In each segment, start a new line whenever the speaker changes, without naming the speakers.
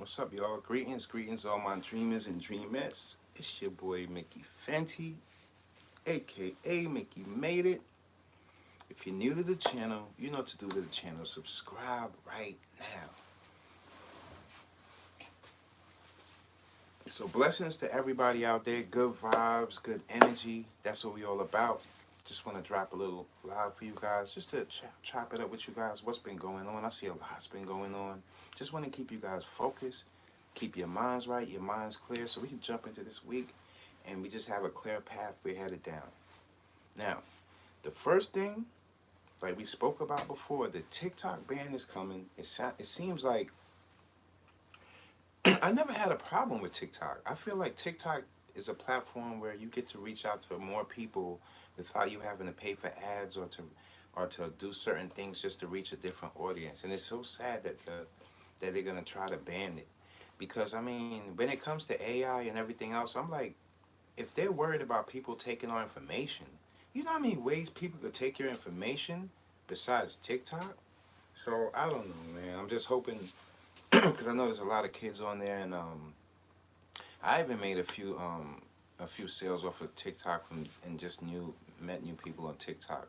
What's up, y'all? Greetings, all my dreamers and dreamettes. It's your boy Mickey Fenty, aka Mickey Made It. If you're new to the channel, you know what to do to the channel. Subscribe right now. So blessings to everybody out there. Good vibes, good energy. That's what we all about. Just want to drop a little live for you guys, just to chop it up with you guys. What's been going on? I see a lot's been going on. Just want to keep you guys focused, keep your minds right, your minds clear, so we can jump into this week and we just have a clear path we're headed down. Now, the first thing, like we spoke about before, the TikTok ban is coming. It seems like I never had a problem with TikTok. I feel like TikTok is a platform where you get to reach out to more people without you having to pay for ads or to do certain things just to reach a different audience. And it's so sad that they're gonna try to ban it. Because I mean, when it comes to AI and everything else, I'm like, if they're worried about people taking our information, you know how many ways people could take your information besides TikTok? So I don't know, man. I'm just hoping because I know there's a lot of kids on there, and I even made a few sales off of TikTok and just met new people on TikTok.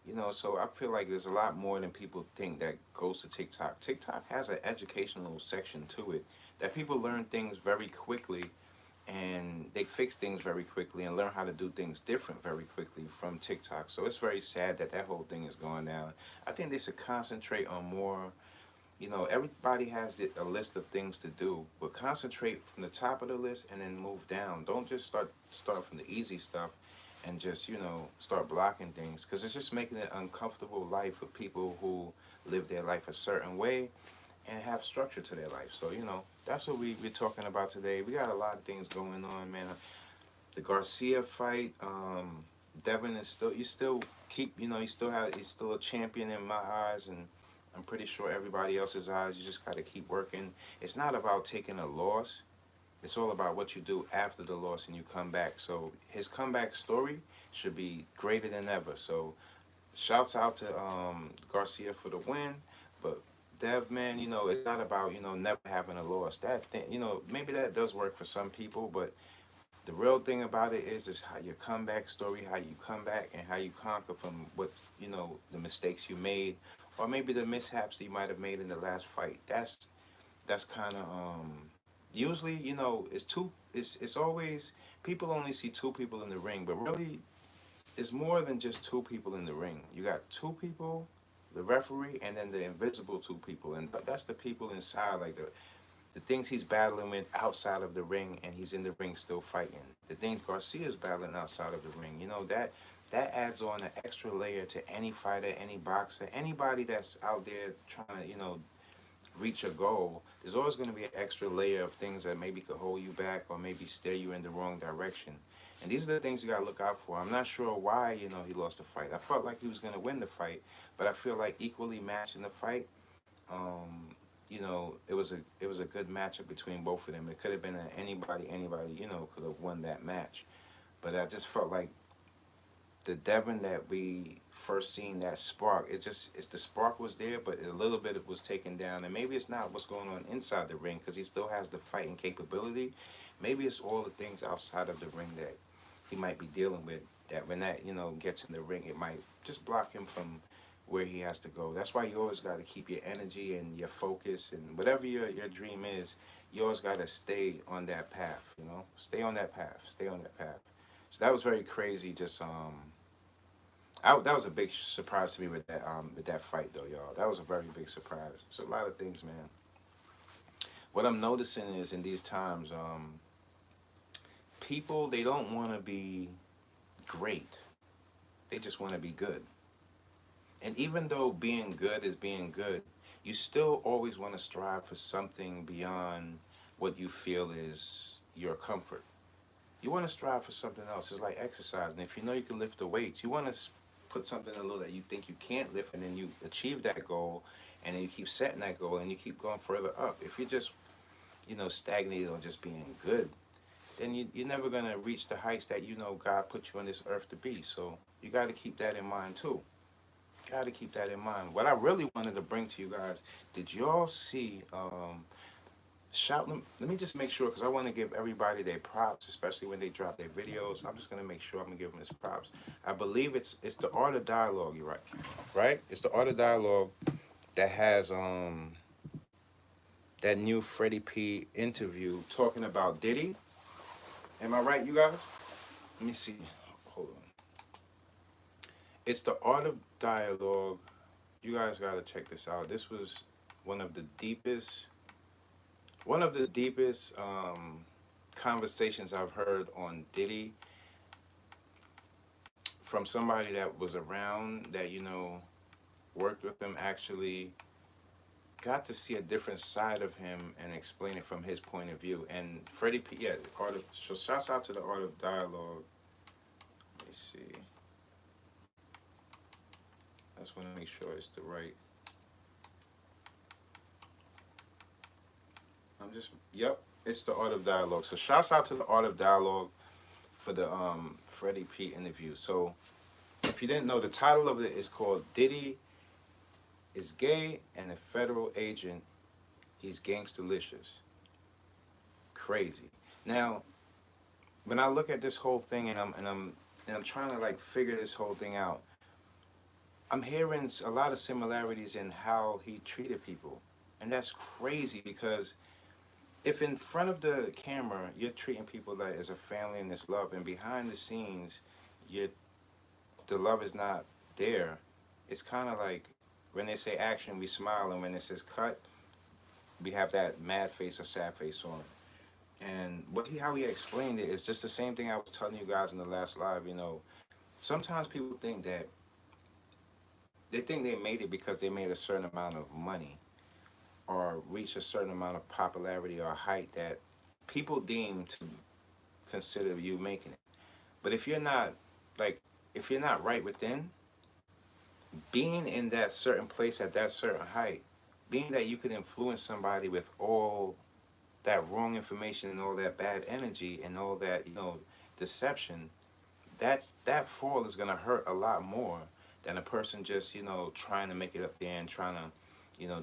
You know, so I feel like there's a lot more than people think that goes to TikTok. TikTok has an educational section to it that people learn things very quickly and they fix things very quickly and learn how to do things different very quickly from TikTok. So it's very sad that that whole thing is going down. I think they should concentrate on more. You know, everybody has a list of things to do, but concentrate from the top of the list and then move down. Don't just start from the easy stuff and just, start blocking things, because it's just making it uncomfortable life for people who live their life a certain way and have structure to their life. So, that's what we're talking about today. We got a lot of things going on, man. The Garcia fight, Devin is still, you still keep, he's still a champion in my eyes, and I'm pretty sure everybody else's eyes. You just got to keep working. It's not about taking a loss. It's all about what you do after the loss and you come back. So his comeback story should be greater than ever. So shouts out to Garcia for the win. But Dev, man, it's not about, never having a loss. That thing, maybe that does work for some people, but the real thing about it is how your comeback story, how you come back and how you conquer from what, the mistakes you made, or maybe the mishaps that you might have made in the last fight. That's kind of usually, it's always, people only see two people in the ring, but really it's more than just two people in the ring. You got two people, the referee, and then the invisible two people, and that's the people inside, like the things he's battling with outside of the ring, and he's in the ring still fighting. The things Garcia's battling outside of the ring, that adds on an extra layer to any fighter, any boxer, anybody that's out there trying to, reach a goal. There's always going to be an extra layer of things that maybe could hold you back or maybe steer you in the wrong direction. And these are the things you got to look out for. I'm not sure why, he lost the fight. I felt like he was going to win the fight, but I feel like equally matched in the fight. It was a good matchup between both of them. It could have been anybody, could have won that match. But I just felt like the Devin that we first seen, that spark, it's the spark was there, but a little bit it was taken down. And maybe it's not what's going on inside the ring, because he still has the fighting capability. Maybe it's all the things outside of the ring that he might be dealing with, that when that, gets in the ring, it might just block him from where he has to go. That's why you always got to keep your energy and your focus, and whatever your dream is, you always got to stay on that path, Stay on that path. Stay on that path. So that was very crazy. Just that was a big surprise to me with that fight though, y'all. That was a very big surprise. So a lot of things, man. What I'm noticing is in these times, people, they don't want to be great. They just want to be good. And even though being good is being good, you still always want to strive for something beyond what you feel is your comfort. You want to strive for something else. It's like exercise. And if you know you can lift the weights, you want to put something a little that you think you can't lift, and then you achieve that goal, and then you keep setting that goal, and you keep going further up. If you're just, stagnated on just being good, then you're never going to reach the heights that God put you on this earth to be. So you got to keep that in mind too. Got to keep that in mind. What I really wanted to bring to you guys, did y'all see Let me just make sure because I want to give everybody their props, especially when they drop their videos. I'm just gonna make sure I'm gonna give them his props. I believe it's the art of dialogue. You're right, right? It's the art of dialogue that has that new Freddie P interview talking about Diddy. Am I right, you guys? Let me see. Hold on. It's the art of dialogue. You guys gotta check this out. This was one of the deepest, one of the deepest conversations I've heard on Diddy from somebody that was around that worked with him, actually got to see a different side of him and explain it from his point of view. And Freddie P, yeah, the art of, so shouts out to the art of dialogue. Let me see. I just want to make sure it's the right. Yep, it's the art of dialogue. So shouts out to the art of dialogue for the Freddie P interview. So if you didn't know, the title of it is called Diddy is Gay and a Federal Agent. He's Gangstalicious. Crazy. Now, when I look at this whole thing and I'm trying to like figure this whole thing out, I'm hearing a lot of similarities in how he treated people. And that's crazy because if in front of the camera you're treating people like as a family and this love, and behind the scenes you the love is not there, it's kind of like when they say action we smile, and when it says cut we have that mad face or sad face on. And how he explained it is just the same thing I was telling you guys in the last live. Sometimes people think that they think they made it because they made a certain amount of money or reach a certain amount of popularity or height that people deem to consider you making it. But if you're not, like, if you're not right within, being in that certain place at that certain height, being that you could influence somebody with all that wrong information and all that bad energy and all that, deception, that fall is gonna hurt a lot more than a person just, trying to make it up there and trying to,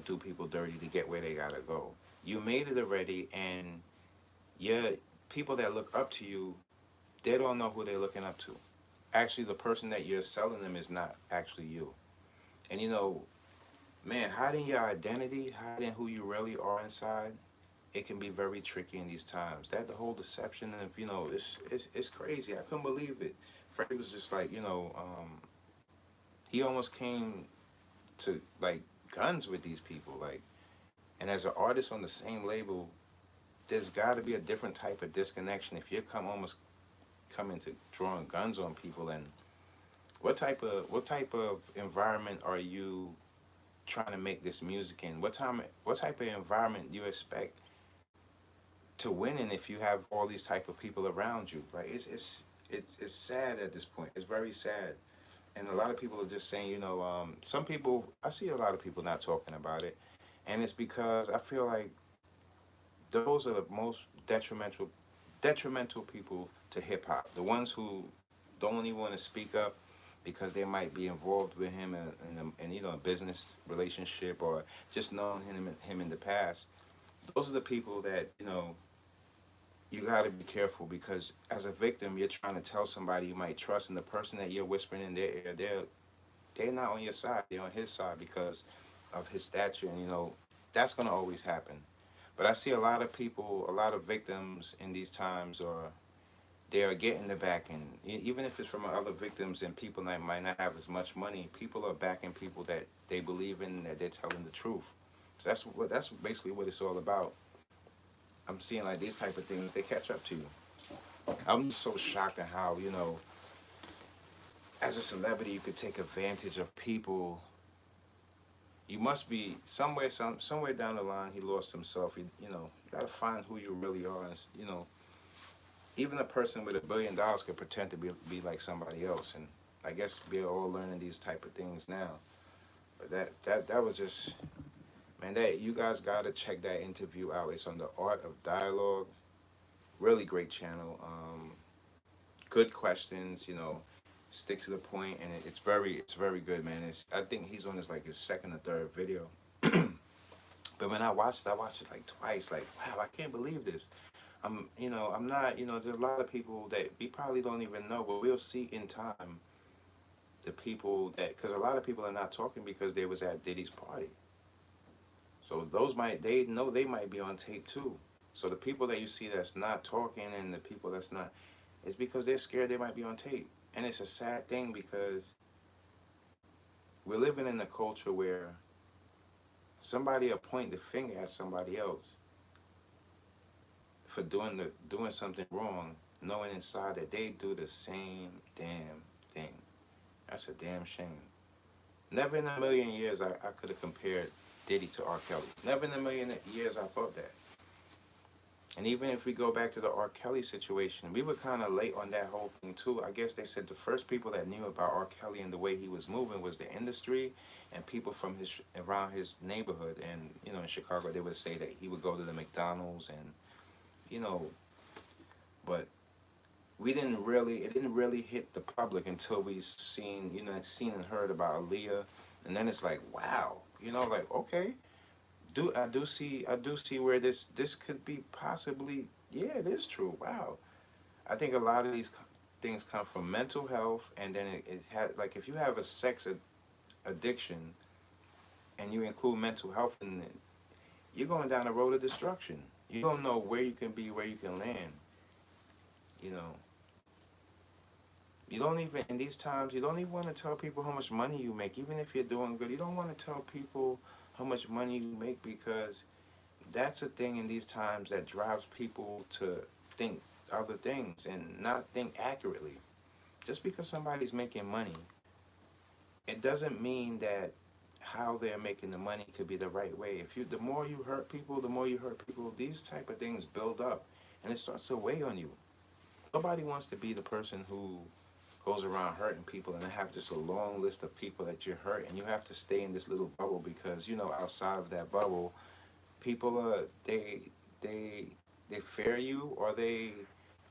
do people dirty to get where they gotta go. You made it already, and yeah, people that look up to you, they don't know who they're looking up to. Actually, the person that you're selling them is not actually you. And man, hiding your identity, hiding who you really are inside, it can be very tricky in these times. That the whole deception of it's crazy. I couldn't believe it. Freddie was just like he almost came to like guns with these people, like. And as an artist on the same label, there's got to be a different type of disconnection if you're almost coming to drawing guns on people. And what type of environment are you trying to make this music in? What type of environment do you expect to win in if you have all these type of people around you, right? It's sad at this point. It's very sad. And a lot of people are just saying, some people, I see a lot of people not talking about it, and it's because I feel like those are the most detrimental people to hip hop. The ones who don't even want to speak up because they might be involved with him in a business relationship or just knowing him in the past. Those are the people that you got to be careful, because as a victim you're trying to tell somebody you might trust, and the person that you're whispering in their ear, they're not on your side, they're on his side because of his stature, and that's going to always happen. But I see a lot of people, a lot of victims in these times, or they are getting the backing, even if it's from other victims and people that might not have as much money. People are backing people that they believe in, that they're telling the truth. So that's basically what it's all about. I'm seeing like these type of things, they catch up to you. I'm just so shocked at how, as a celebrity, you could take advantage of people. You must be somewhere down the line. He lost himself. You gotta find who you really are. And, even a person with $1 billion could pretend to be like somebody else. And I guess we're all learning these type of things now. But that was just, man. That you guys gotta check that interview out. It's on the Art of Dialogue. Really great channel. Good questions. Stick to the point, and it's very good, man. I think he's on his second or third video. But But when I watched it like twice. Like, wow, I can't believe this. I'm not, there's a lot of people that we probably don't even know, but we'll see in time the people that, because a lot of people are not talking because they was at Diddy's party. So they know they might be on tape too. So the people that you see that's not talking and the people that's not, it's because they're scared they might be on tape. And it's a sad thing because we're living in a culture where somebody will point the finger at somebody else for doing something wrong, knowing inside that they do the same damn thing. That's a damn shame. Never in a million years I could have compared Diddy to R. Kelly. Never in a million years I thought that. And even if we go back to the R. Kelly situation, we were kind of late on that whole thing too. I guess they said the first people that knew about R. Kelly and the way he was moving was the industry and people from around his neighborhood. And in Chicago, they would say that he would go to the McDonald's and you know, but it didn't really hit the public until we seen and heard about Aaliyah, and then it's like, wow, like, okay, I do see where this could be possibly, yeah, it is true. Wow. I think a lot of these things come from mental health, and then it has, like, if you have a addiction and you include mental health in it, you're going down a road of destruction. You don't know where you can be, where you can land. You know, you don't even, in these times, you don't even want to tell people how much money you make. Even if you're doing good, you don't want to tell people how much money you make, because that's a thing in these times that drives people to think other things and not think accurately. Just because somebody's making money, it doesn't mean that how they're making the money could be the right way. The more you hurt people, these type of things build up and it starts to weigh on you. Nobody wants to be the person who goes around hurting people and have just a long list of people that you hurt, and you have to stay in this little bubble because outside of that bubble, people they fear you, or they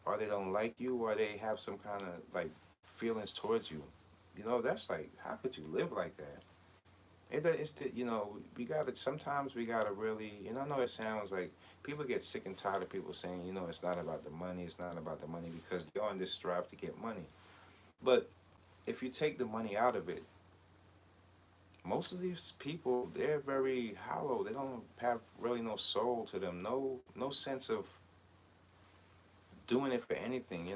don't like you, or they have some kind of like feelings towards you. That's like, how could you live like that? It's the, sometimes we gotta really, I know it sounds like people get sick and tired of people saying, it's not about the money, it's not about the money, because they're on this strive to get money. But if you take the money out of it, most of these people, they're very hollow. They don't have really no soul to them, no sense of doing it for anything.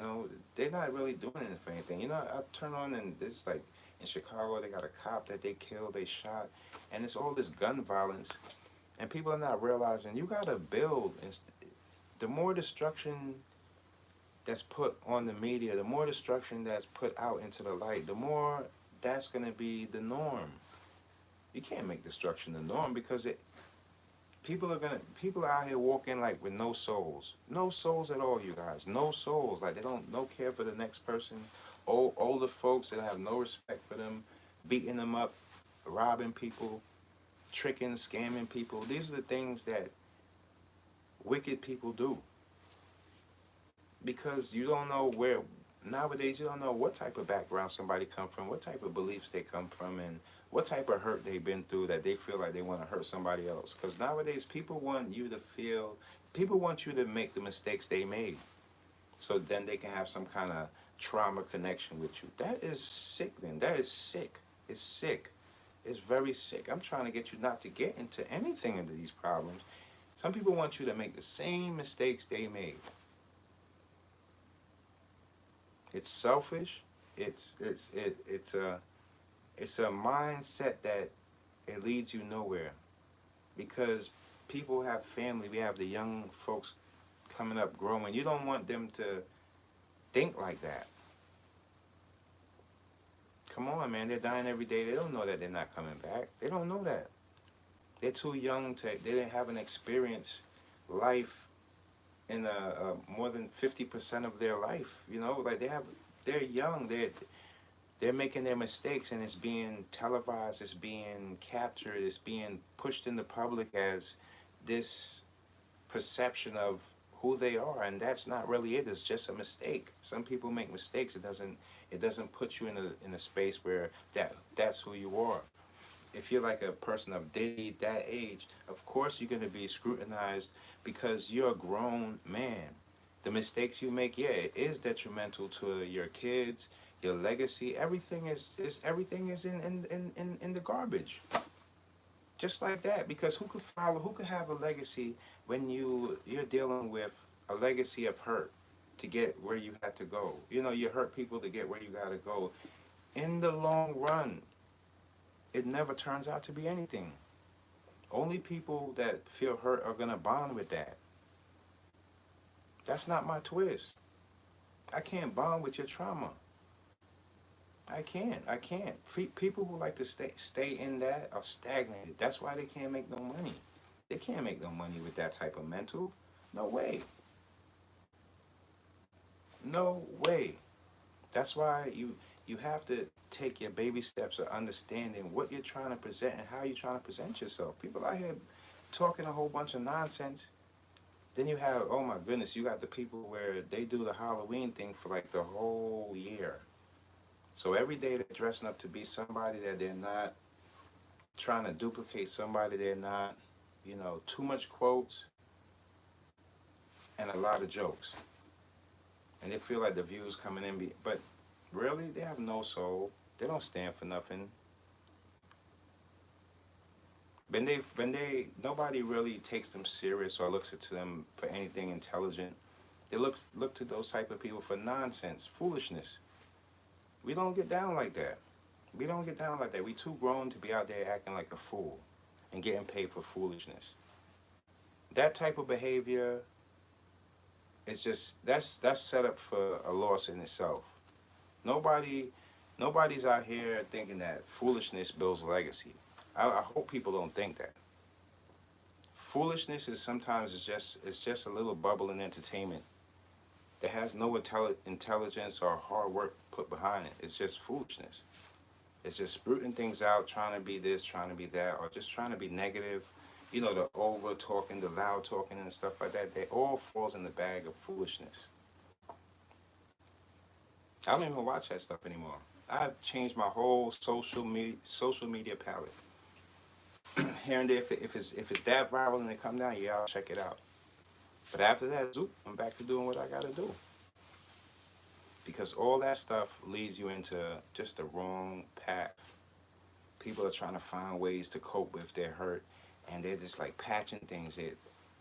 They're not really doing it for anything. I turn on and this, like, in Chicago, they got a cop that they killed, they shot, and it's all this gun violence, and people are not realizing you gotta build. And the more destruction that's put on the media, the more destruction that's put out into the light, the more that's gonna be the norm. You can't make destruction the norm, because people are out here walking like with no souls. No souls at all, you guys. No souls. Like, they don't no care for the next person. Older folks that have no respect for them, beating them up, robbing people, tricking, scamming people. These are the things that wicked people do. Because you don't know where, nowadays, you don't know what type of background somebody come from, what type of beliefs they come from, and what type of hurt they've been through that they feel like they want to hurt somebody else. Because nowadays, people want you to make the mistakes they made, so then they can have some kind of trauma connection with you. That is sickening. That is sick. It's sick. It's very sick. I'm trying to get you not to get into anything into these problems. Some people want you to make the same mistakes they made. It's selfish. It's a mindset that it leads you nowhere, because people have family. We have the young folks coming up, growing. You don't want them to think like that. Come on, man. They're dying every day. They don't know that they're not coming back. They don't know that. They're too young they haven't experienced life in more than 50% of their life. Like, they're young. They're making their mistakes, and it's being televised, it's being captured, it's being pushed in the public as this perception of who they are, and that's not really it. It's just a mistake. Some people make mistakes. It doesn't put you in a space where that's who you are. if you're like a person of Diddy, that age, of course you're gonna be scrutinized because you're a grown man. The mistakes you make, yeah, it is detrimental to your kids, your legacy. Everything is in the garbage. Just like that. Because who could have a legacy when you're dealing with a legacy of hurt to get where you had to go. You know, you hurt people to get where you gotta go. In the long run, it never turns out to be anything. Only people that feel hurt are gonna bond with that. That's not my twist. I can't bond with your trauma. I can't. I can't. People who like to stay in that are stagnated. That's why they can't make no money. They can't make no money with that type of mental. No way. No way. That's why you have to take your baby steps of understanding what you're trying to present and how you're trying to present yourself. People out here talking a whole bunch of nonsense. Then you have, oh my goodness, you got the people where they do the Halloween thing for like the whole year. So every day they're dressing up to be somebody that they're not, trying to duplicate somebody they're not, you know, too much quotes and a lot of jokes. And they feel like the views coming in, but really, they have no soul. They don't stand for nothing. Nobody really takes them serious or looks to them for anything intelligent. They look to those type of people for nonsense, foolishness. We don't get down like that. We don't get down like that. We too grown to be out there acting like a fool and getting paid for foolishness. That type of behavior is just that's set up for a loss in itself. Nobody, nobody's out here thinking that foolishness builds a legacy. I hope people don't think that. Foolishness is sometimes it's just a little bubble in entertainment that has no intelligence or hard work put behind it. It's just foolishness. It's just spruiting things out, trying to be this, trying to be that, or just trying to be negative. You know, the over talking, the loud talking, and stuff like that. They all falls in the bag of foolishness. I don't even watch that stuff anymore. I've changed my whole social media palette. Here and there, if it's that viral and they come down, yeah, I'll check it out. But after that, zoop, I'm back to doing what I gotta do. Because all that stuff leads you into just the wrong path. People are trying to find ways to cope with their hurt, and they're just like patching things. They're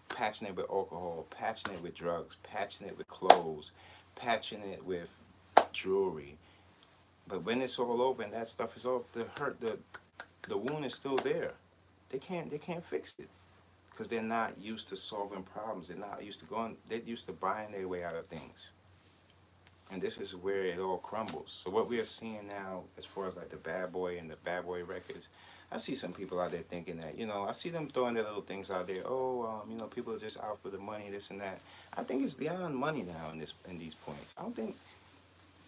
patching it with alcohol, patching it with drugs, patching it with clothes, patching it with jewelry. But when it's all over and that stuff is off, the wound is still there. They can't fix it because they're not used to solving problems. They're not used to going. They're used to buying their way out of things. And this is where it all crumbles. So what we are seeing now, as far as like the Bad Boy and the Bad Boy records, I see some people out there thinking that, you know, I see them throwing their little things out there. Oh, you know, people are just out for the money, this and that. I think it's beyond money now in these points. I don't think.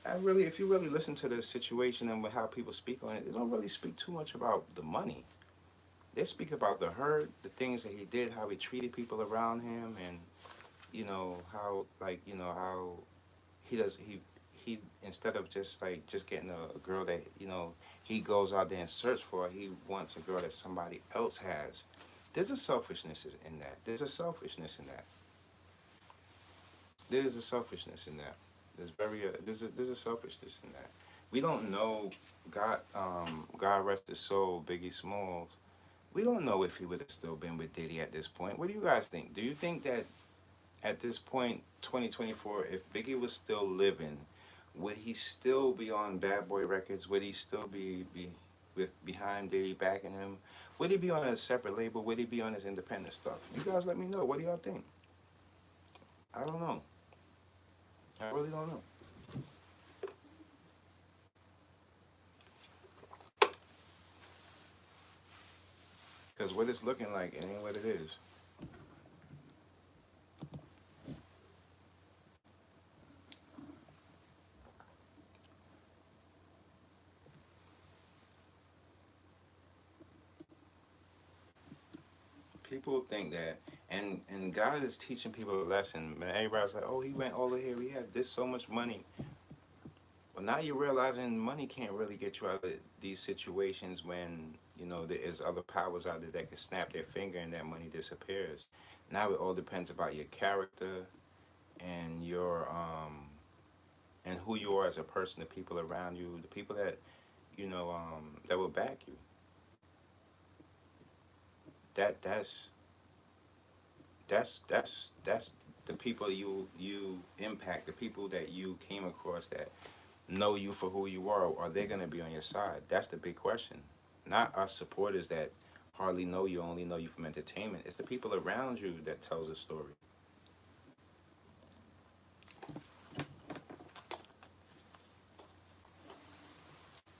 If you really listen to the situation and how people speak on it, they don't really speak too much about the money. They speak about the hurt, the things that he did, how he treated people around him, and you know how how he instead of just getting a girl that he goes out there and search for, he wants a girl that somebody else has. There's a selfishness in that. There's a selfishness in that. There's a selfishness in that. There's a selfishness in that. We don't know God rest his soul, Biggie Smalls. We don't know if he would have still been with Diddy at this point. What do you guys think? Do you think that at this point, 2024, if Biggie was still living, would he still be on Bad Boy Records? Would he still be behind Diddy backing him? Would he be on a separate label? Would he be on his independent stuff? You guys let me know. What do y'all think? I don't know. I really don't know. Because what it's looking like, it ain't what it is. People think that, and God is teaching people a lesson. Man, everybody's like, oh, he went over here, he had this so much money. Well, now you're realizing money can't really get you out of these situations when You know, there is other powers out there that can snap their finger and that money disappears. Now it all depends about your character and your and who you are as a person, the people around you, the people that that will back you. That's that's the people you impact, the people that you came across that know you for who you are they gonna be on your side? That's the big question. Not us supporters that hardly know you, only know you from entertainment. It's the people around you that tells the story.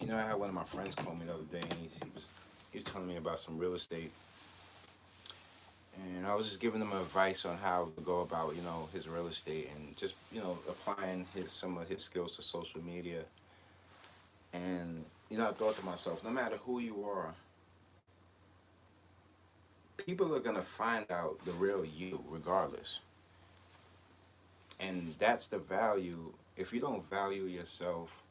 You know, I had one of my friends call me the other day, and he was telling me about some real estate, and I was just giving him advice on how to go about his real estate and just applying his some of his skills to social media. And I thought to myself, no matter who you are, people are gonna find out the real you regardless. And that's the value. If you don't value yourself,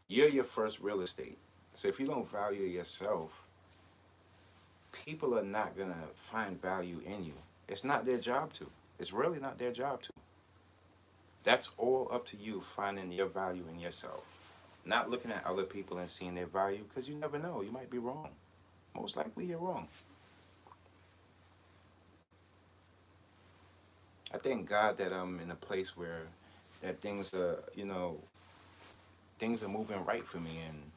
you're your first real estate. So if you don't value yourself, people are not gonna find value in you. It's not their job to. It's really not their job to. That's all up to you finding your value in yourself. Not looking at other people and seeing their value, because you never know. You might be wrong. Most likely you're wrong. I thank God that I'm in a place where that things are moving right for me, and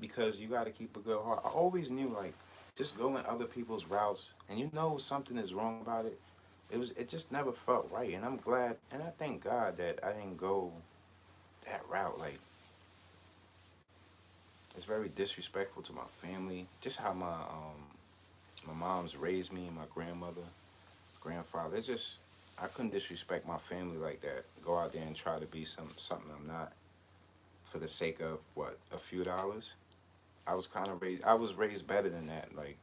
because you got to keep a good heart. I always knew, like, just going other people's routes and something is wrong about it. It just never felt right, and I'm glad and I thank God that I didn't go that route. Like, it's very disrespectful to my family. Just how my mom's raised me, my grandmother, grandfather. It's just I couldn't disrespect my family like that. Go out there and try to be something I'm not for the sake of what, a few dollars. I was raised better than that. Like,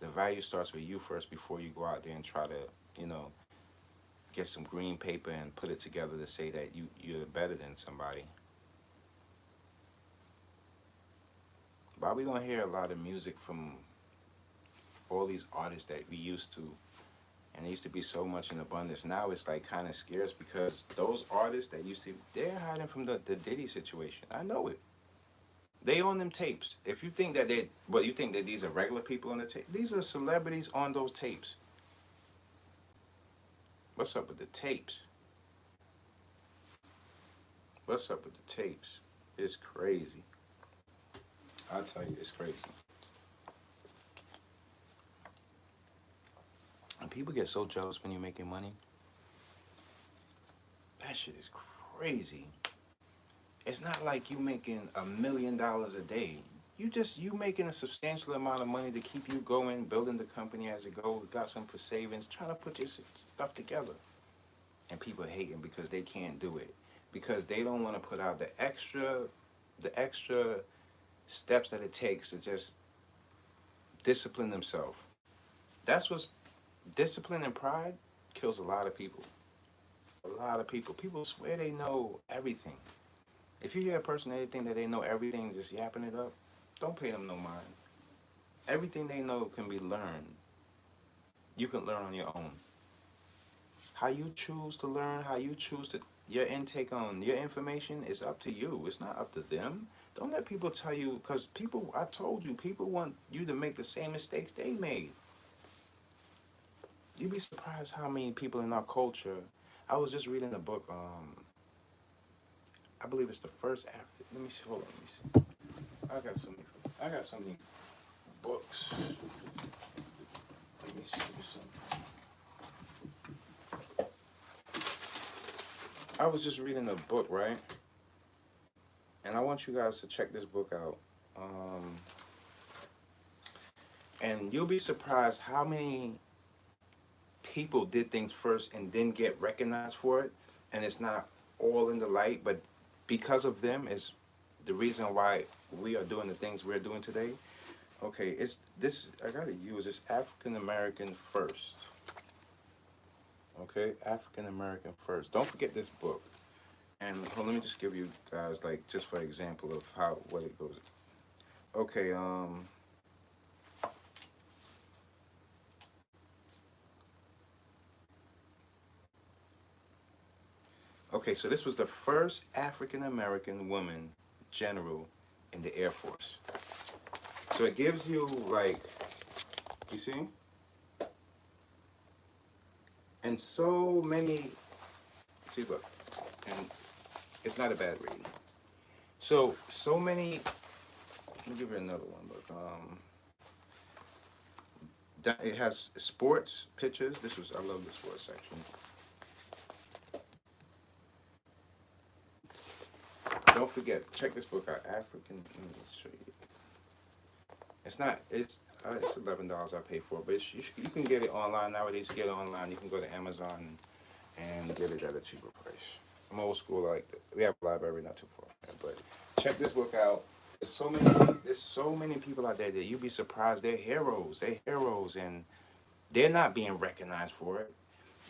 the value starts with you first before you go out there and try to, you know, get some green paper and put it together to say that you're better than somebody. But we don't hear a lot of music from all these artists that we used to, and there used to be so much in abundance. Now it's like kind of scarce because those artists that used to, they're hiding from the Diddy situation. I know it. They on them tapes. If you think that you think that these are regular people on the tape. These are celebrities on those tapes. What's up with the tapes? What's up with the tapes? It's crazy. I'll tell you, it's crazy. And people get so jealous when you're making money. That shit is crazy. It's not like you making $1 million a day. You making a substantial amount of money to keep you going, building the company as it goes, got some for savings, trying to put your stuff together. And people hating because they can't do it. Because they don't want to put out the extra steps that it takes to just discipline themselves. That's what's discipline and pride kills a lot of people. A lot of people. People swear they know everything. If you hear a person that think that they know everything just yapping it up, don't pay them no mind. Everything they know can be learned. You can learn on your own. How you choose to learn, how you choose to your intake on your information is up to you. It's not up to them. Don't let people tell you, because people, I told you, people want you to make the same mistakes they made. You'd be surprised how many people in our culture. I was just reading a book. I believe it's the first African. Let me see. Hold on. Let me see. I got so many books. Let me see something. I was just reading a book, right? And I want you guys to check this book out. And you'll be surprised how many people did things first and then get recognized for it. And it's not all in the light, but because of them is the reason why we are doing the things we're doing today. Okay, it's this. I gotta use this African American first. Okay, African American first. Don't forget this book. And let me just give you guys, like, just for example of what it goes. Okay, Okay, so this was the first African American woman general in the Air Force. So it gives you like, you see, and so many. See, look, and it's not a bad reading. So many. Let me give you another one. Look, it has sports pictures. This was, I love the sports section. Don't forget, check this book out. African. Let me show you. It's not. It's $11 I pay for it, but you can get it online nowadays. Get it online. You can go to Amazon and get it at a cheaper price. I'm old school like that. We have a library not too far, but check this book out. There's so many people out there that you'd be surprised. They're heroes. They're heroes, and they're not being recognized for it.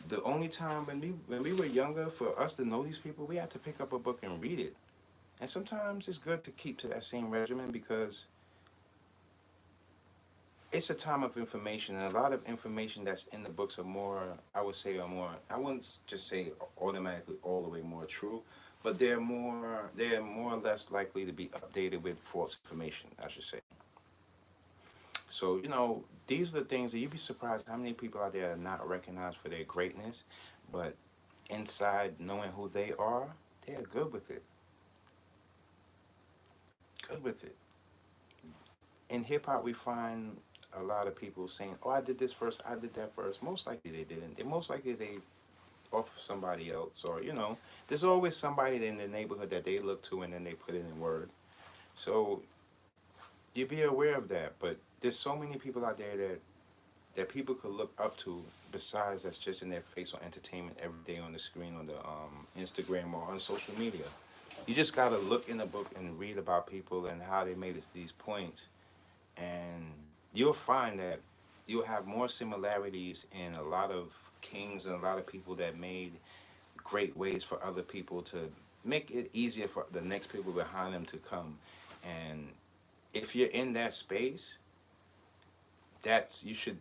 The only time when we were younger, for us to know these people, we had to pick up a book and read it. And sometimes it's good to keep to that same regimen because it's a time of information, and a lot of information that's in the books are more, I would say, are more. I wouldn't just say automatically all the way more true, but they're more or less likely to be updated with false information, I should say. So these are the things that you'd be surprised how many people out there are not recognized for their greatness, but inside knowing who they are, they're good with it. Good with it. In hip hop, we find a lot of people saying, "Oh, I did this first. I did that first." Most likely they didn't. Most likely they off of somebody else, or there's always somebody in the neighborhood that they look to, and then they put it in word. So you be aware of that. But there's so many people out there that people could look up to. Besides, that's just in their face on entertainment every day on the screen, on the Instagram or on social media. You just gotta look in the book and read about people and how they made it to these points, and you'll find that you'll have more similarities in a lot of kings and a lot of people that made great ways for other people to make it easier for the next people behind them to come. And if you're in that space, that's you should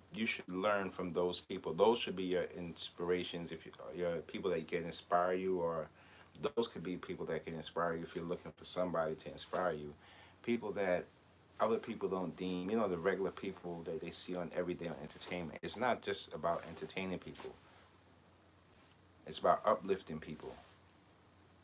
learn from those people. Those should be your inspirations. If your people that can inspire you, or those could be people that can inspire you if you're looking for somebody to inspire you. People that other people don't deem, the regular people that they see on every day on entertainment. It's not just about entertaining people. It's about uplifting people.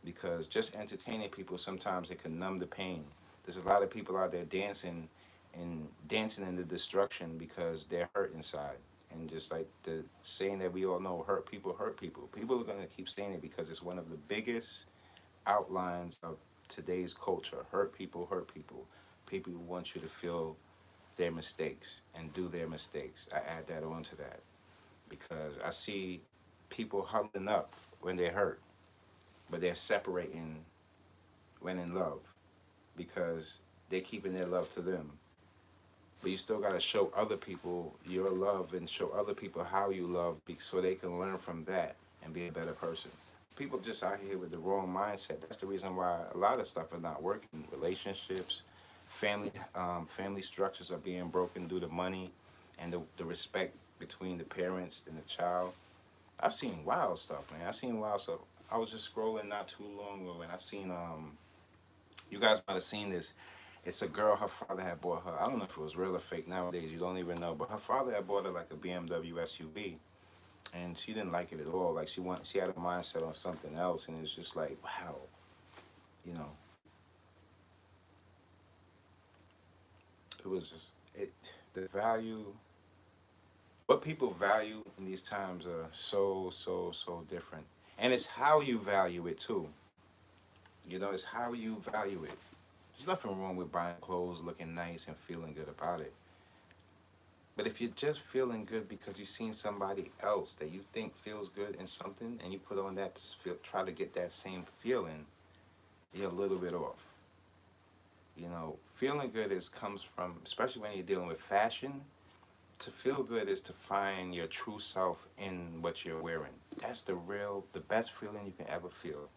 Because just entertaining people, sometimes it can numb the pain. There's a lot of people out there dancing in the destruction because they're hurt inside. And just like the saying that we all know, hurt people hurt people. People are going to keep saying it because it's one of the biggest outlines of today's culture. Hurt people hurt people. People want you to feel their mistakes and do their mistakes. I add that on to that because I see people huddling up when they're hurt, but they're separating when in love because they're keeping their love to them. But you still got to show other people your love and show other people how you love so they can learn from that and be a better person. People just out here with the wrong mindset. That's the reason why a lot of stuff is not working. Relationships, family structures are being broken due to money and the respect between the parents and the child. I've seen wild stuff, man. I've seen wild stuff. I was just scrolling not too long ago and I seen you guys might have seen this. It's a girl. Her father had bought her. I don't know if it was real or fake. Nowadays, you don't even know. But her father had bought her like a BMW SUV, and she didn't like it at all. Like she had a mindset on something else, and it's just like, wow, you know, it was just it. The value, what people value in these times are so different, and it's how you value it too. It's how you value it. There's nothing wrong with buying clothes, looking nice, and feeling good about it. But if you're just feeling good because you've seen somebody else that you think feels good in something, and you put on that to try to get that same feeling, you're a little bit off. Feeling good comes from, especially when you're dealing with fashion. To feel good is to find your true self in what you're wearing. That's the best feeling you can ever feel.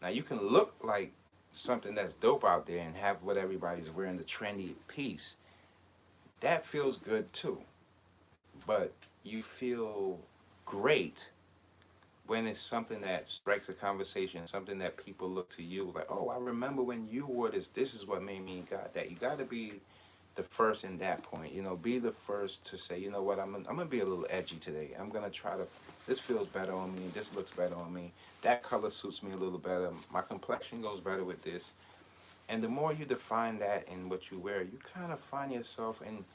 Now you can look like something that's dope out there and have what everybody's wearing, the trendy piece. That feels good too. But you feel great when it's something that strikes a conversation, something that people look to you like, oh, I remember when you wore this. This is what made me got that. You got to be the first in that point. You know, be the first to say, you know what, I'm gonna be a little edgy today. I'm gonna try to. This feels better on me. This looks better on me. That color suits me a little better. My complexion goes better with this. And the more you define that in what you wear, you kind of find yourself in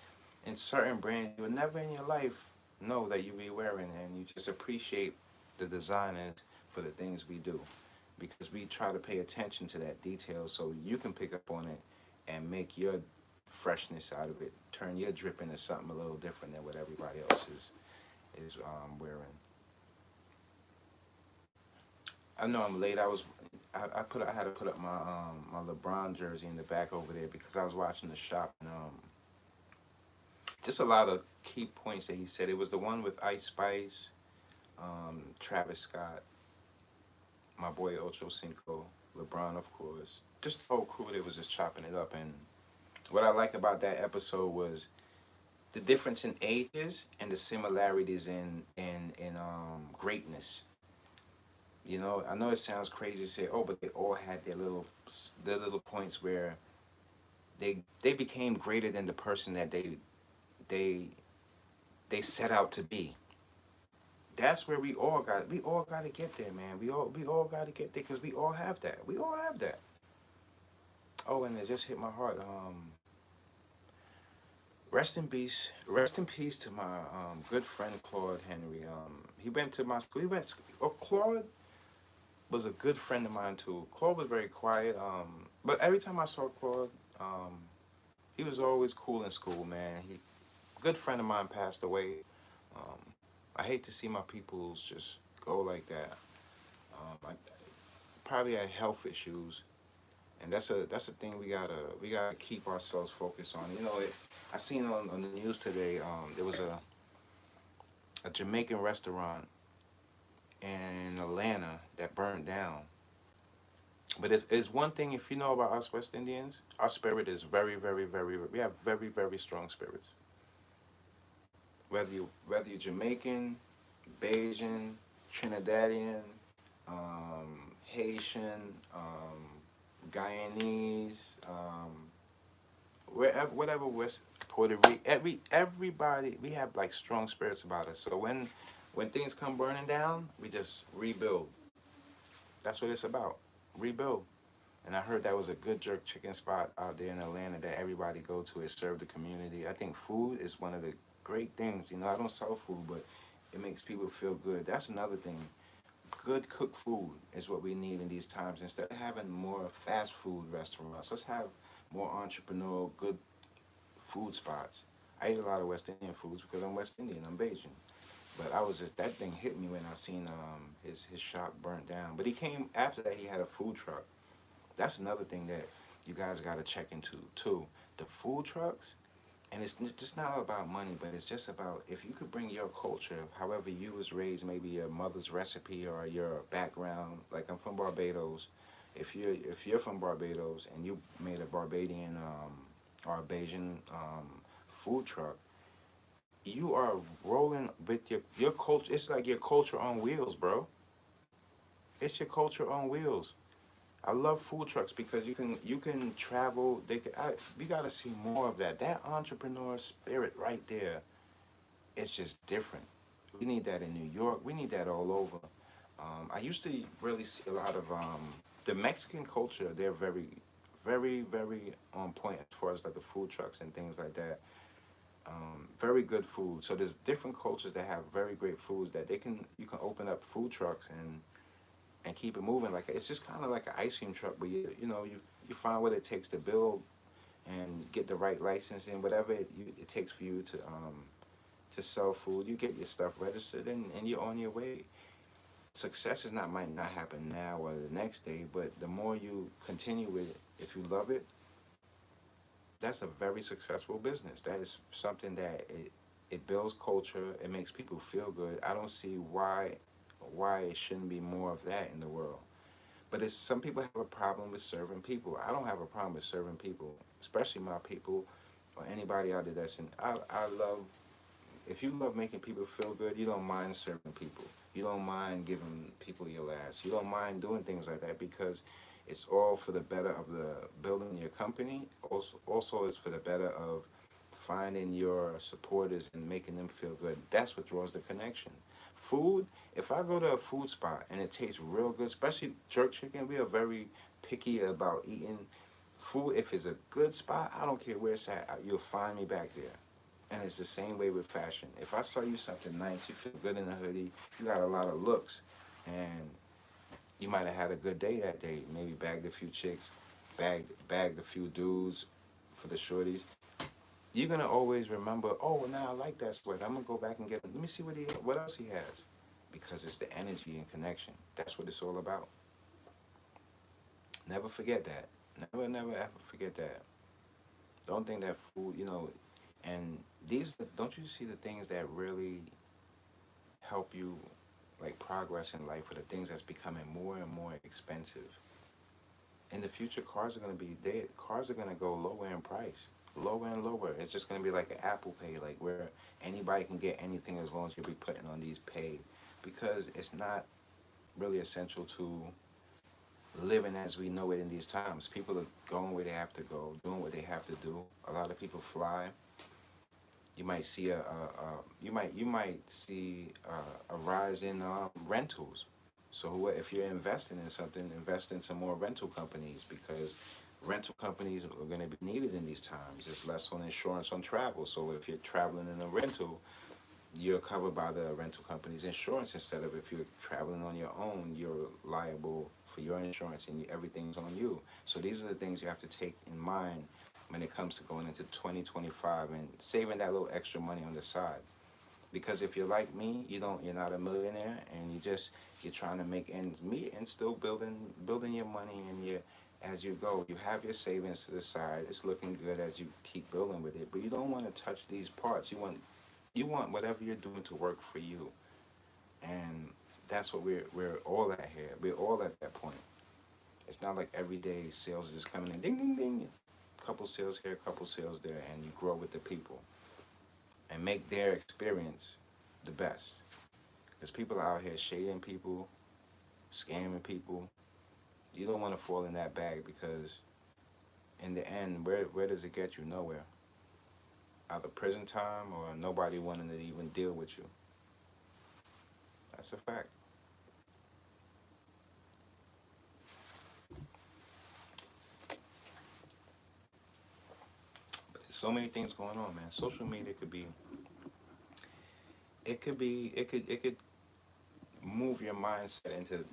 certain brands you would never in your life know that you be wearing, and you just appreciate the designers for the things we do, because we try to pay attention to that detail so you can pick up on it and make your freshness out of it, turn your drip into something a little different than what everybody else is wearing. I know I'm late. I had to put up my LeBron jersey in the back over there because I was watching the shop, and just a lot of key points that he said. It was the one with Ice Spice, Travis Scott, my boy Ocho Cinco, LeBron, of course. Just the whole crew that was just chopping it up. And what I like about that episode was the difference in ages and the similarities in greatness. You know, I know it sounds crazy to say, oh, but they all had their little points where they became greater than the person that they they set out to be. That's where we all got to get there, man. We all got to get there because we all have that. We all have that. Oh, and it just hit my heart. Rest in peace to my good friend Claude Henry. He went to my school. Claude was a good friend of mine too. Claude was very quiet. But every time I saw Claude, he was always cool in school, man. He good friend of mine passed away. Um, I hate to see my peoples just go like that. I probably had health issues, and that's a thing we gotta keep ourselves focused on. You know, I seen on the news today. There was a Jamaican restaurant in Atlanta that burned down. But if it's one thing, if you know about us West Indians, our spirit is very, very, very. We have very, very strong spirits. Whether you're Jamaican, Bajan, Trinidadian, Haitian, Guyanese, wherever, whatever West Puerto Rico, everybody, we have like strong spirits about us. So when things come burning down, we just rebuild. That's what it's about. Rebuild. And I heard that was a good jerk chicken spot out there in Atlanta that everybody go to. It serve the community. I think food is one of the great things. You know, I don't sell food, but it makes people feel good. That's another thing. Good cooked food is what we need in these times. Instead of having more fast food restaurants, let's have more entrepreneurial, good food spots. I eat a lot of West Indian foods because I'm West Indian. I'm Bajan. But I was just that thing hit me when I seen his shop burnt down. But he came after that. He had a food truck. That's another thing that you guys got to check into too. The food trucks, and it's just not about money, but it's just about if you could bring your culture, however you was raised, maybe your mother's recipe or your background. Like I'm from Barbados. If you're from Barbados and you made a Barbadian or a Bajan food truck, you are rolling with your culture. It's like your culture on wheels, bro. It's your culture on wheels. I love food trucks because you can travel. We gotta see more of that. That entrepreneur spirit right there. It's just different. We need that in New York. We need that all over. I used to really see a lot of the Mexican culture. They're very, very, very on point as far as like the food trucks and things like that. Very good food. So there's different cultures that have very great foods that you can open up food trucks and keep it moving. Like it's just kind of like an ice cream truck, but you find what it takes to build and get the right licensing, whatever it takes for you to sell food. You get your stuff registered and you're on your way. Success is not might not happen now or the next day, but the more you continue with it, if you love it, that's a very successful business. That is something that it builds culture. It makes people feel good. I don't see why it shouldn't be more of that in the world. But it's some people have a problem with serving people. I don't have a problem with serving people, especially my people or anybody out there that's in. I love if you love making people feel good, you don't mind serving people. You don't mind giving people your last. You don't mind doing things like that because it's all for the better of the building your company. Also, it's for the better of finding your supporters and making them feel good. That's what draws the connection. Food, if I go to a food spot and it tastes real good, especially jerk chicken, we are very picky about eating food. If it's a good spot, I don't care where it's at, you'll find me back there. And it's the same way with fashion. If I saw you something nice, you feel good in a hoodie, you got a lot of looks, and you might have had a good day that day. Maybe bagged a few chicks, bagged a few dudes for the shorties. You're gonna always remember. Oh, well, now I like that sweat. I'm gonna go back and get him. Let me see what else he has, because it's the energy and connection. That's what it's all about. Never forget that. Never ever forget that. Don't think that food, and don't you see the things that really help you like progress in life are the things that's becoming more and more expensive. In the future, cars are gonna go lower in price, lower and lower. It's just gonna be like an Apple Pay, like where anybody can get anything as long as you be putting on these pay, because it's not really essential to living as we know it in these times. People are going where they have to go, doing what they have to do. A lot of people fly. You might see you might see a rise in rentals. So if you're investing in something, invest in some more rental companies, because rental companies are going to be needed in these times. There's less on insurance on travel. So if you're traveling in a rental, you're covered by the rental company's insurance, instead of if you're traveling on your own, you're liable for your insurance and everything's on you. So these are the things you have to take in mind when it comes to going into 2025 and saving that little extra money on the side. Because if you're like me, you're not a millionaire, and you're trying to make ends meet and still building your money, and as you go, you have your savings to the side. It's looking good as you keep building with it, but you don't want to touch these parts. You want whatever you're doing to work for you, and that's what we're all at here. We're all at that point. It's not like everyday sales are just coming in, ding ding ding, couple sales here, couple sales there, and you grow with the people and make their experience the best. Because people are out here shading people, scamming people. You don't want to fall in that bag, because in the end, where does it get you? Nowhere. Either prison time or nobody wanting to even deal with you. That's a fact. But there's so many things going on, man. Social media it could move your mindset into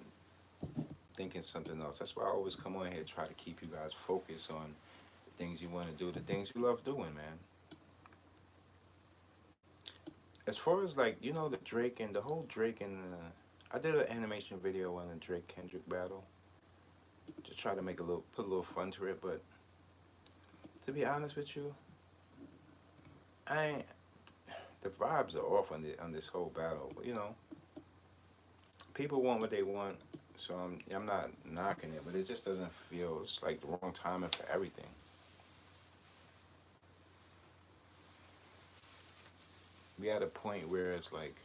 thinking something else. That's why I always come on here and try to keep you guys focused on the things you want to do, the things you love doing, man. As far as like, the Drake and the whole Drake and I did an animation video on the Drake Kendrick battle. Just try to put a little fun to it, but to be honest with you, I ain't, the vibes are off on this whole battle. But people want what they want, so I'm not knocking it, but it just doesn't feel, it's like the wrong timing for everything. We at a point where it's like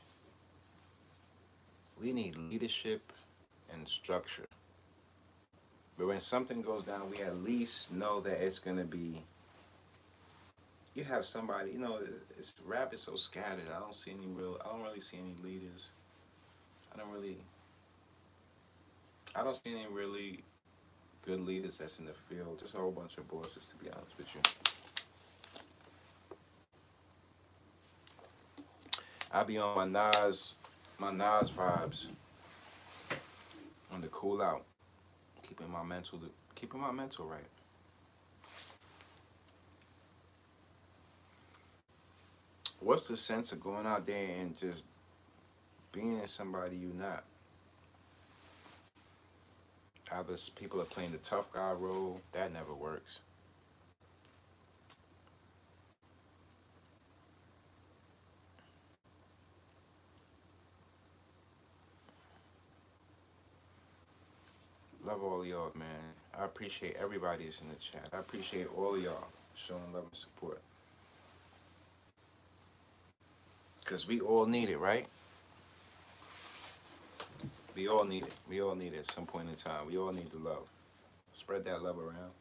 we need leadership and structure. But when something goes down, we at least know that it's gonna be. You have somebody, it's rap is so scattered. I don't really see any leaders. I don't really. I don't see any really good leaders that's in the field. Just a whole bunch of bosses, to be honest with you. I be on my Nas vibes, on the cool out, keeping my mental right. What's the sense of going out there and just being somebody you're not? Either people are playing the tough guy role, that never works. Love all of y'all, man. I appreciate everybody that's in the chat. I appreciate all of y'all showing love and support. Because we all need it, right? We all need it. We all need it at some point in time. We all need the love. Spread that love around.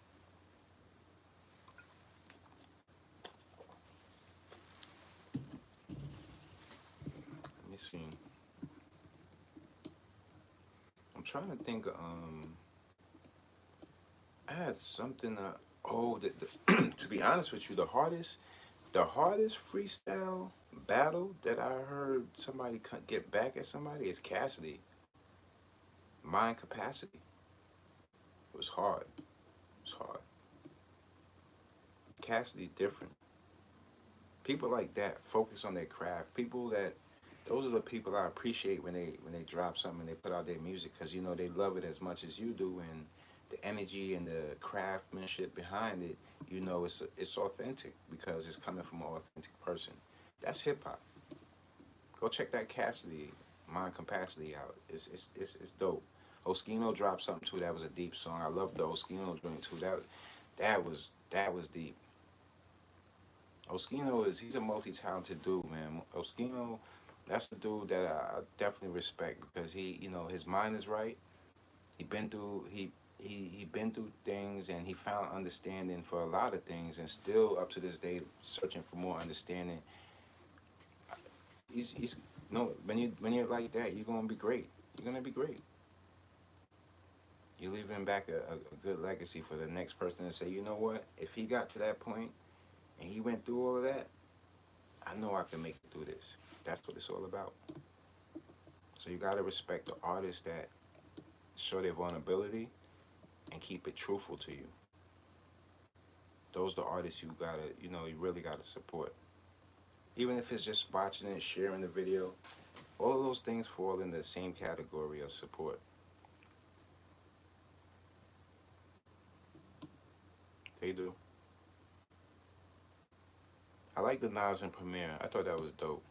Let me see. I'm trying to think. I had something. To be honest with you, the hardest freestyle battle that I heard somebody get back at somebody is Cassidy. Mind capacity. It was hard. It was hard. Cassidy different. People like that focus on their craft. People that those are the people I appreciate when they drop something and they put out their music, because you know they love it as much as you do, and the energy and the craftsmanship behind it, you know, it's authentic because it's coming from an authentic person. That's hip hop. Go check that Cassidy Mind Capacity out. It's dope. Oskino dropped something too that was a deep song. I love the Oskino joint too. That was deep. Oskino he's a multi-talented dude, man. Oskino, that's the dude that I definitely respect because his mind is right. He been through he been through things, and he found understanding for a lot of things, and still up to this day searching for more understanding. He's no when you're like that, you're gonna be great. You're gonna be great. You're leaving back a good legacy for the next person to say, you know what? If he got to that point and he went through all of that, I know I can make it through this. That's what it's all about. So you gotta respect the artists that show their vulnerability and keep it truthful to you. Those are the artists you really gotta support. Even if it's just watching it, sharing the video, all of those things fall in the same category of support. They do. I like the Nas and Premiere. I thought that was dope.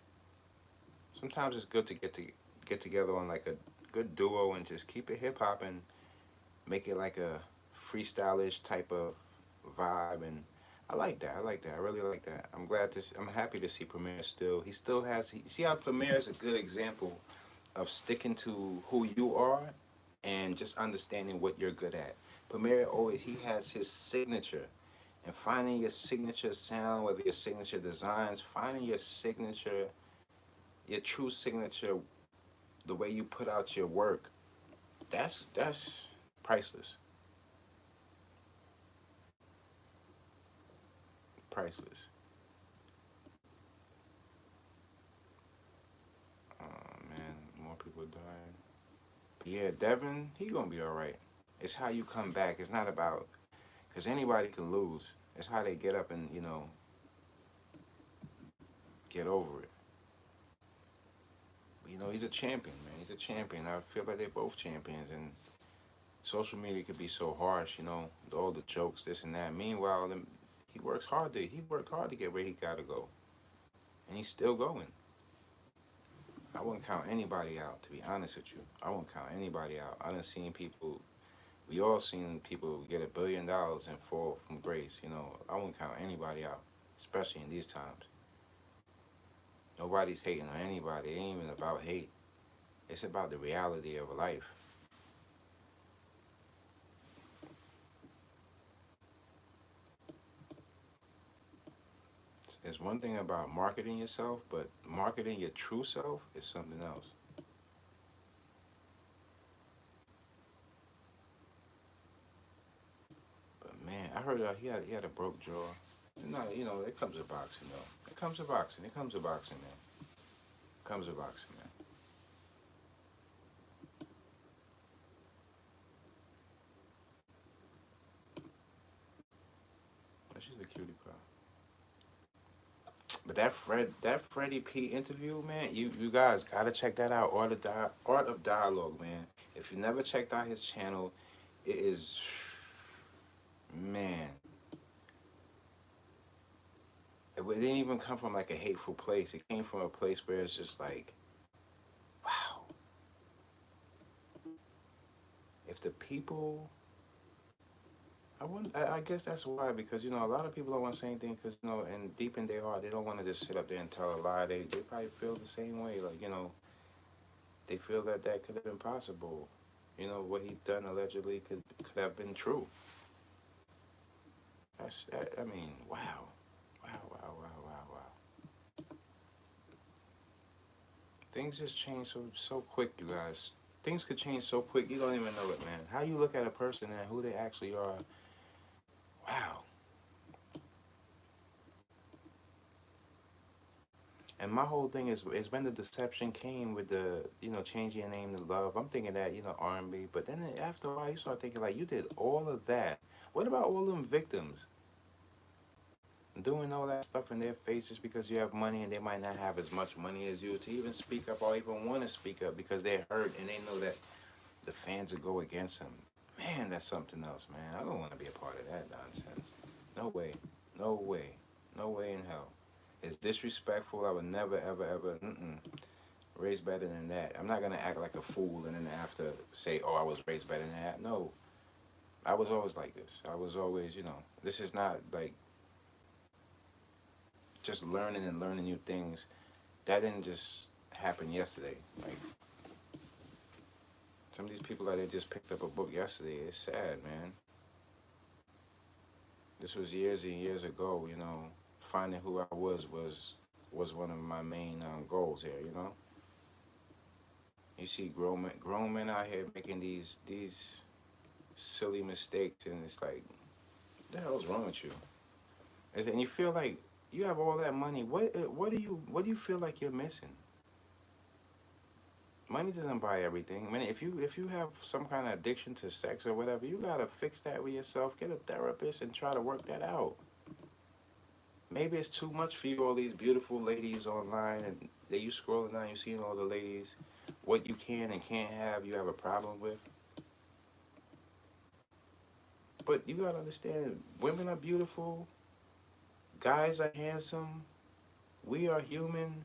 Sometimes it's good to get together on like a good duo and just keep it hip hop and make it like a freestylish type of vibe, and I like that. I like that. I really like that. I'm happy to see Premier still. He still has. See how Premier is a good example of sticking to who you are and just understanding what you're good at. Premier always he has his signature, and finding your signature sound, whether your signature designs, finding your signature, your true signature, the way you put out your work. That's priceless. Priceless. Oh man, more people dying. But yeah, Devin, he gonna be all right. It's how you come back. It's not about because anybody can lose. It's how they get up and get over it. But, he's a champion, man. He's a champion. I feel like they're both champions, and social media could be so harsh, all the jokes, this and that. Meanwhile, he works hard he worked hard to get where he gotta go, and he's still going. I wouldn't count anybody out, to be honest with you. I wouldn't count anybody out. I done seen people. We all seen people get $1 billion and fall from grace. I wouldn't count anybody out, especially in these times. Nobody's hating on anybody. It ain't even about hate. It's about the reality of life. It's one thing about marketing yourself, but marketing your true self is something else. But man, I heard he had a broke jaw. No, it comes with boxing though. It comes with boxing. It comes with boxing, man. It comes with boxing, man. Oh, she's a cutie pie. But that Freddie P interview, man, you guys gotta check that out. Art of Dialogue, man. If you never checked out his channel, it is, man. It didn't even come from like a hateful place. It came from a place where it's just like, wow. If the people, I guess that's why, because a lot of people don't want to say anything because and deep in their heart they don't want to just sit up there and tell a lie. They probably feel the same way, like They feel that that could have been possible. You know, what he done allegedly could have been true. I mean, wow. Wow, wow, wow, wow, wow. Things just change so quick, you guys. Things could change so quick, you don't even know it, man. How you look at a person and who they actually are, wow. And my whole thing is when the deception came with the, you know, changing your name to Love. I'm thinking that, you know, R&B, but then after a while you start thinking like, you did all of that. What about all them victims doing all that stuff in their face just because you have money and they might not have as much money as you to even speak up or even want to speak up because they're hurt and they know that the fans will go against them. Man, that's something else, man. I don't want to be a part of that nonsense. No way. No way. No way in hell. It's disrespectful. I would never, ever, ever, raised better than that. I'm not going to act like a fool and then after say, oh, I was raised better than that. No. I was always like this. I was always, you know, this is not like just learning and learning new things. That didn't just happen yesterday. Like, some of these people that they just picked up a book yesterday, it's sad, man. This was years and years ago, you know. Finding who I was one of my main goals here, you know. You see grown men out here making these silly mistakes, and it's like, what the hell's wrong with you? And you feel like you have all that money. What do you feel like you're missing? Money doesn't buy everything. I mean, if you have some kind of addiction to sex or whatever, you gotta fix that with yourself. Get a therapist and try to work that out. Maybe it's too much for you, all these beautiful ladies online, and that you scrolling down, you seeing all the ladies, what you can and can't have, you have a problem with. But you gotta understand, women are beautiful, guys are handsome, we are human,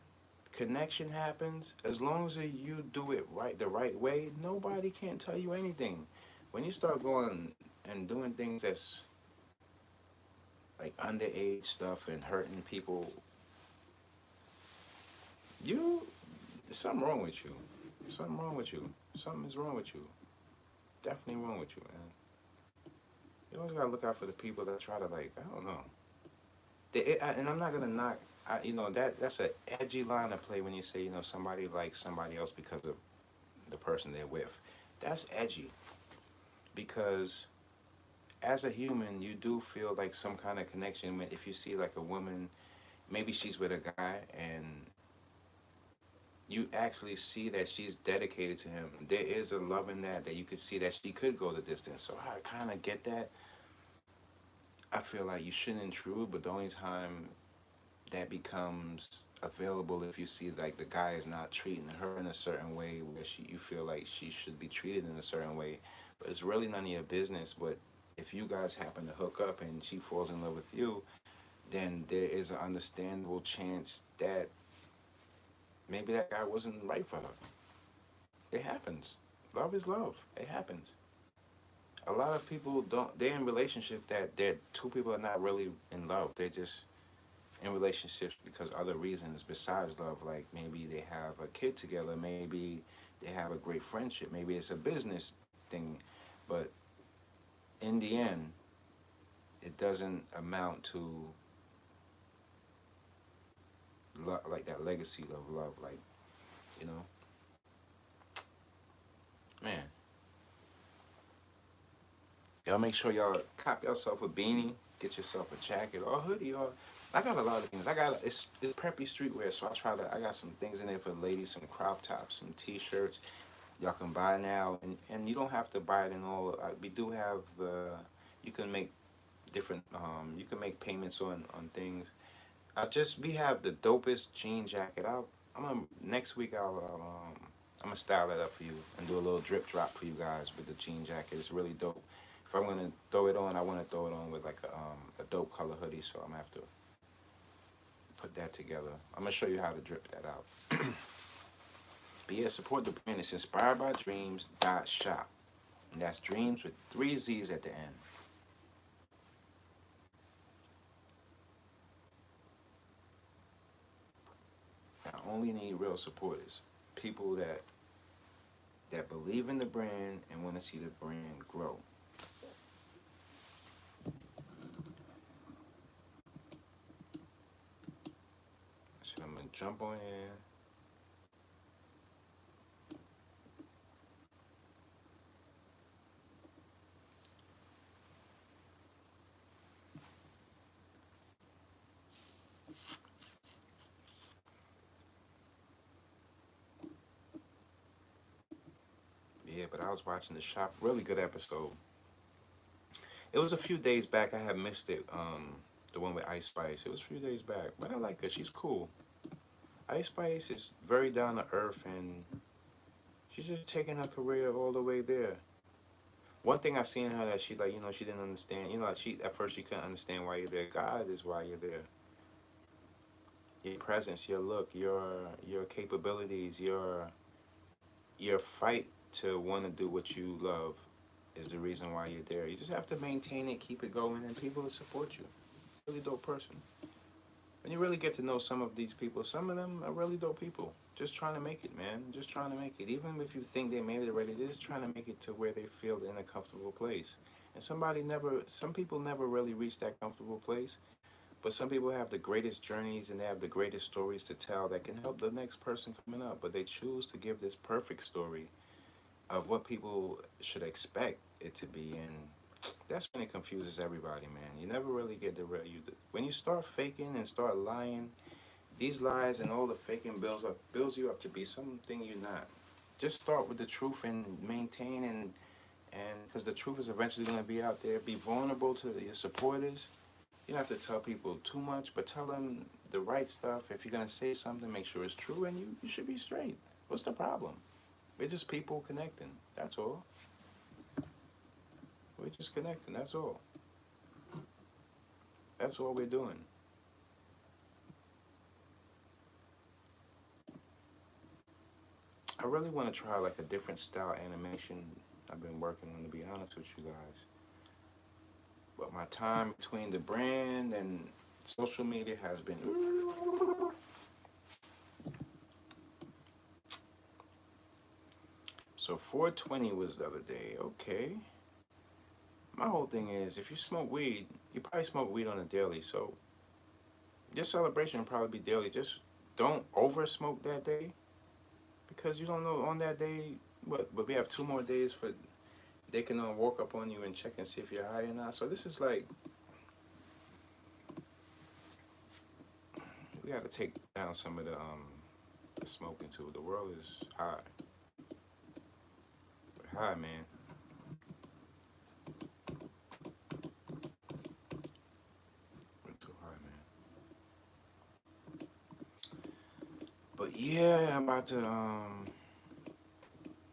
connection happens. As long as you do it right, the right way, nobody can tell you anything. When you start going and doing things that's like underage stuff and hurting people, you there's something wrong with you. Something wrong with you. Something is wrong with you. Definitely wrong with you, man. You always gotta look out for the people that try to like, I don't know. And I'm not gonna knock. You know that's an edgy line to play when you say, you know, somebody likes somebody else because of the person they're with. That's edgy because as a human, you do feel like some kind of connection. If you see like a woman, maybe she's with a guy and you actually see that she's dedicated to him. There is a love in that you could see that she could go the distance. So I kind of get that. I feel like you shouldn't intrude, but the only time that becomes available if you see like the guy is not treating her in a certain way where you feel like she should be treated in a certain way, but it's really none of your business. But if you guys happen to hook up and she falls in love with you, then there is an understandable chance that maybe that guy wasn't right for her. It happens. Love is love. It happens. A lot of people don't. They're in relationship that they're two people are not really in love. They're just in relationships because other reasons besides love. Like maybe they have a kid together. Maybe they have a great friendship. Maybe it's a business thing. But in the end, it doesn't amount to like that legacy of love. Like, you know, man. Y'all make sure y'all cop yourself a beanie, get yourself a jacket or a hoodie. Or I got a lot of things. It's Preppy Streetwear, so I got some things in there for ladies, some crop tops, some t-shirts. Y'all can buy now, and you don't have to buy it in all. We do have you can make different you can make payments on things. We have the dopest jean jacket. Next week I'm gonna style that up for you and do a little drip drop for you guys with the jean jacket. It's really dope. If I'm gonna throw it on, I want to throw it on with like a dope color hoodie. So I'm gonna have to put that together. I'm gonna show you how to drip that out. But yeah, support the brand. It's Inspired by Dreamzzz.shop. And that's dreams with 3 Z's at the end. I only need real supporters. People that that believe in the brand and want to see the brand grow. So I'm gonna jump on here. Yeah, but I was watching the shop. Really good episode. It was a few days back. I had missed it. The one with Ice Spice. It was a few days back, but I like her. She's cool. Ice Spice is very down to earth, and she's just taking her career all the way there. One thing I seen her that she like, she didn't understand. Like she at first she couldn't understand why you're there. God is why you're there. Your presence, your look, your capabilities, your fight to want to do what you love is the reason why you're there. You just have to maintain it, keep it going, and people will support you. Really dope person. When you really get to know some of these people, some of them are really dope people. Just trying to make it, man. Just trying to make it. Even if you think they made it already, they're just trying to make it to where they feel in a comfortable place. And some people never really reach that comfortable place. But some people have the greatest journeys and they have the greatest stories to tell that can help the next person coming up. But they choose to give this perfect story of what people should expect it to be. And that's when it confuses everybody, man. You never really get the real you. When you start faking and start lying, these lies and all the faking builds you up to be something you're not. Just start with the truth and maintain and because the truth is eventually going to be out there. Be vulnerable to your supporters. You don't have to tell people too much, but tell them the right stuff. If you're going to say something, make sure it's true, and you should be straight. What's the problem? We're just people connecting. That's all. We're just connecting. That's all. That's all we're doing. I really want to try like a different style animation I've been working on, to be honest with you guys. But my time between the brand and social media has been. So 420 was the other day. Okay. My whole thing is, if you smoke weed, you probably smoke weed on a daily. So your celebration will probably be daily. Just don't over smoke that day, because you don't know on that day what. But we have 2 more days for they can walk up on you and check and see if you're high or not. So this is like, we got to take down some of the smoking too. The world is high. We're high, man. We're too high, man. But yeah, I'm about to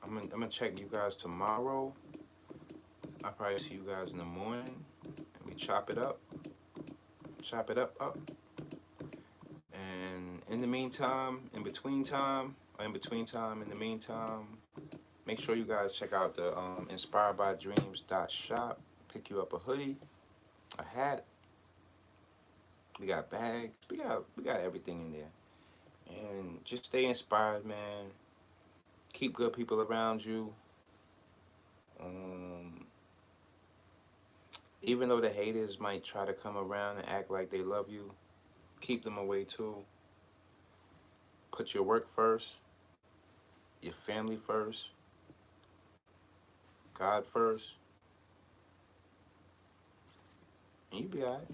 I'm gonna check you guys tomorrow. I'll probably see you guys in the morning, and we chop it up, up. And in the meantime, in between time, in the meantime, make sure you guys check out the Inspired by Dreamzzz.shop. Pick you up a hoodie, a hat. We got bags. We got everything in there. And just stay inspired, man. Keep good people around you. Even though the haters might try to come around and act like they love you, keep them away too. Put your work first, your family first, God first, and you be alright.